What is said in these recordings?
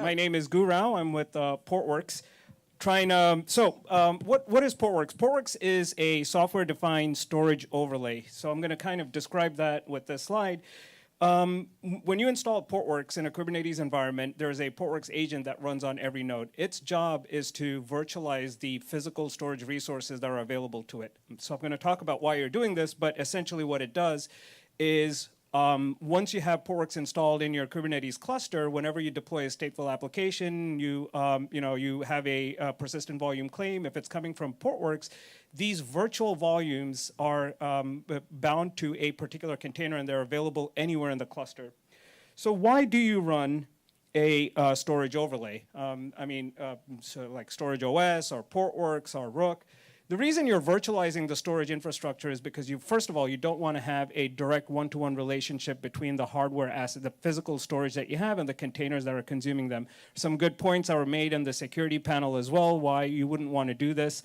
My name is Gou Rao. I'm with Portworx. What is Portworx? Portworx is a software-defined storage overlay. So I'm going to kind of describe that with this slide. When you install Portworx in a Kubernetes environment, there's a Portworx agent that runs on every node. Its job is to virtualize the physical storage resources that are available to it. So I'm going to talk about why you're doing this, but essentially what it does is once you have Portworx installed in your Kubernetes cluster, whenever you deploy a stateful application, you have a persistent volume claim. If it's coming from Portworx, these virtual volumes are bound to a particular container, and they're available anywhere in the cluster. So why do you run a storage overlay? So like Storage OS or Portworx or Rook. The reason you're virtualizing the storage infrastructure is because first of all, you don't want to have a direct one-to-one relationship between the hardware asset, the physical storage that you have, and the containers that are consuming them. Some good points are made in the security panel as well, why you wouldn't want to do this.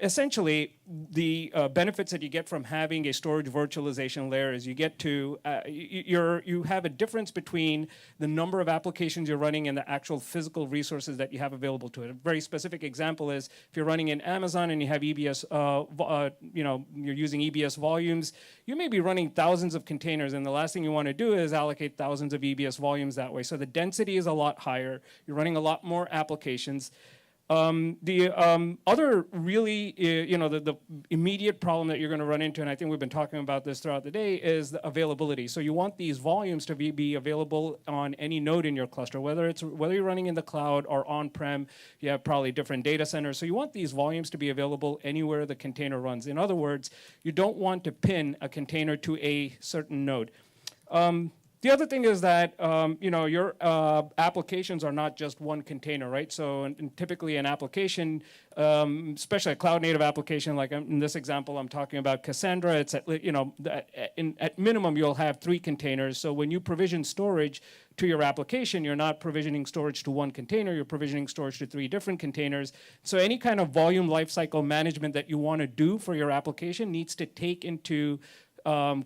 Essentially, the benefits that you get from having a storage virtualization layer is you get to, you have a difference between the number of applications you're running and the actual physical resources that you have available to it. A very specific example is if you're running in Amazon and you have EBS, you're using EBS volumes, you may be running thousands of containers, and the last thing you want to do is allocate thousands of EBS volumes that way. So the density is a lot higher. You're running a lot more applications. Other really, the immediate problem that you're going to run into, and I think we've been talking about this throughout the day, is the availability. So you want these volumes to be available on any node in your cluster, whether you're running in the cloud or on-prem. You have probably different data centers. So you want these volumes to be available anywhere the container runs. In other words, you don't want to pin a container to a certain node. The other thing is that your applications are not just one container, right? So typically an application, especially a cloud-native application, like in this example, I'm talking about Cassandra. It's at minimum you'll have 3 containers. So when you provision storage to your application, you're not provisioning storage to one container. You're provisioning storage to 3 different containers. So any kind of volume lifecycle management that you want to do for your application needs to take into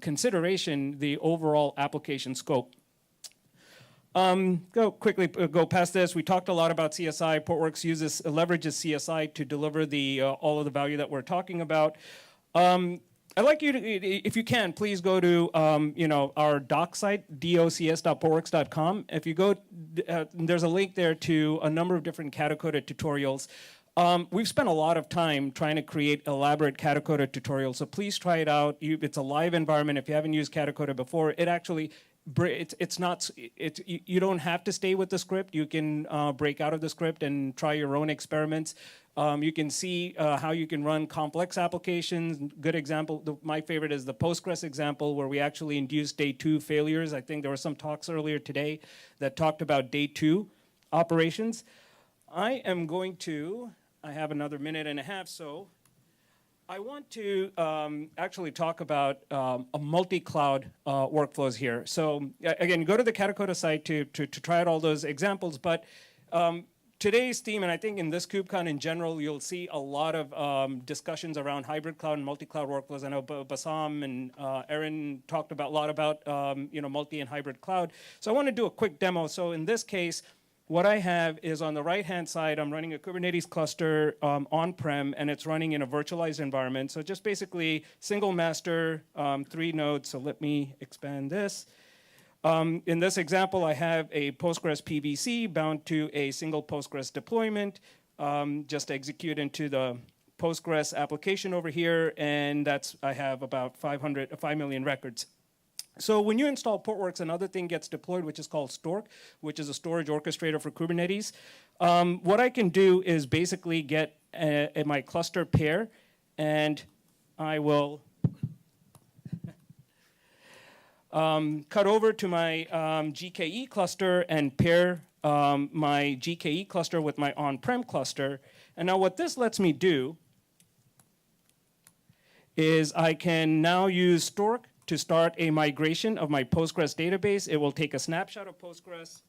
consideration the overall application scope. Go past this. We talked a lot about CSI. Portworx leverages CSI to deliver all of the value that we're talking about. I'd like you to, if you can, please go to our doc site, docs.portworx.com. If you go, there's a link there to a number of different Kata-coded tutorials. We've spent a lot of time trying to create elaborate Kata-coded tutorials, so please try it out. It's a live environment. If you haven't used Kata-coded before, it actually, you don't have to stay with the script. You can break out of the script and try your own experiments. You can see how you can run complex applications. Good example, my favorite is the Postgres example, where we actually induced day 2 failures. I think there were some talks earlier today that talked about day 2 operations. I have another minute and a half, so I want to actually talk about a multi-cloud workflows here. So again, go to the Kata-coded site to try out all those examples, but today's theme, and I think in this KubeCon in general, you'll see a lot of discussions around hybrid cloud and multi-cloud workflows. I know Bassam and Aaron talked a lot about multi and hybrid cloud. So I want to do a quick demo. So in this case, what I have is on the right-hand side, I'm running a Kubernetes cluster on-prem, and it's running in a virtualized environment. So just basically single master, 3 nodes. So let me expand this. In this example, I have a Postgres PVC bound to a single Postgres deployment. Just execute into the Postgres application over here, and I have about 5 million records. So when you install Portworx, another thing gets deployed, which is called Stork, which is a storage orchestrator for Kubernetes. What I can do is basically get my cluster pair, and I will cut over to my GKE cluster and pair my GKE cluster with my on-prem cluster. And now what this lets me do is I can now use Stork to start a migration of my Postgres database. It will take a snapshot of Postgres.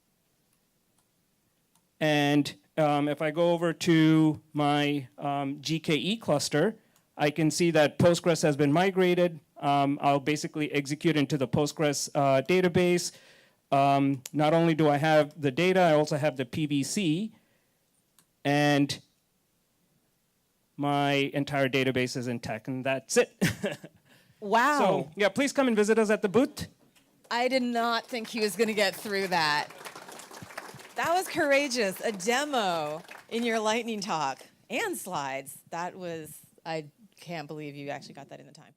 And if I go over to my GKE cluster, I can see that Postgres has been migrated. I'll basically execute into the Postgres database. Not only do I have the data, I also have the PVC, and my entire database is in tech, and that's it. Wow. So, yeah, please come and visit us at the booth. I did not think he was going to get through that. That was courageous. A demo in your lightning talk and slides. That was, I can't believe you actually got that in the time.